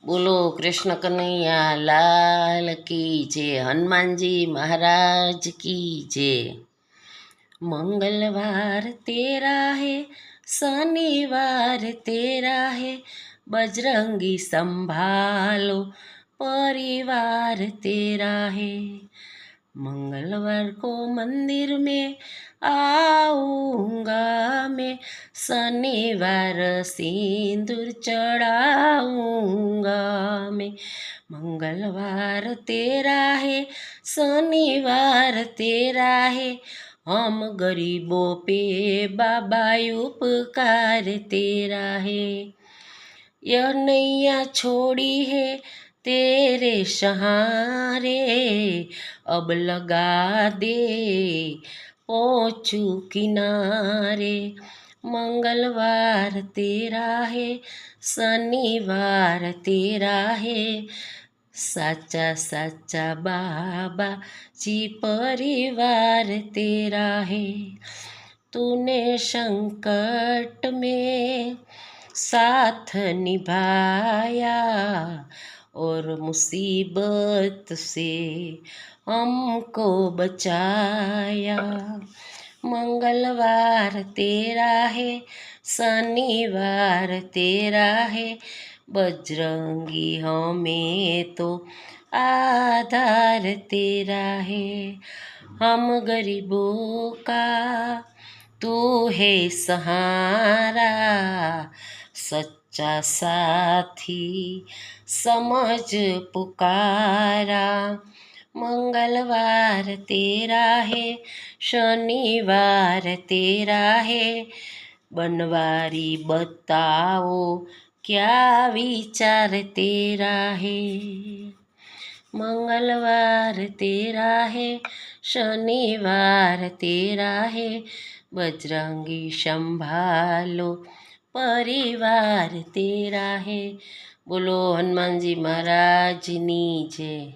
બોલો કૃષ્ણ કનૈયા લાલ કી જય, હનુમાનજી महाराज की जय। मंगलवार तेरा है, शनिवार तेरा है, बजरंगी संभालो परिवार तेरा है। मंगलवार को मंदिर में आऊँगा मैं, शनिवार सिंदूर चढ़ाऊँगा मैं। मंगलवार तेरा है, शनिवार तेरा है, हम गरीबों पे बाबा उपकार तेरा है। यह नैया छोड़ी है तेरे सहारे, अब लगा दे पहुँचू किनारे। मंगलवार तेरा है, शनिवार तेरा है, साचा साचा बाबा जी परिवार तेरा है। तूने संकट में साथ निभाया और मुसीबत से हमको बचाया। मंगलवार तेरा है, शनिवार तेरा है, बजरंगी हमें तो आधार तेरा है। हम गरीबों का तू है सहारा, सच्चा साथी समझ पुकारा। मंगलवार तेरा है, शनिवार तेरा है, बनवारी बताओ क्या विचार तेरा है। मंगलवार तेरा है, शनिवार तेरा है, बजरंगी संभालो परिवार तेरा है। बोलो हनुमान जी महाराज नी जय।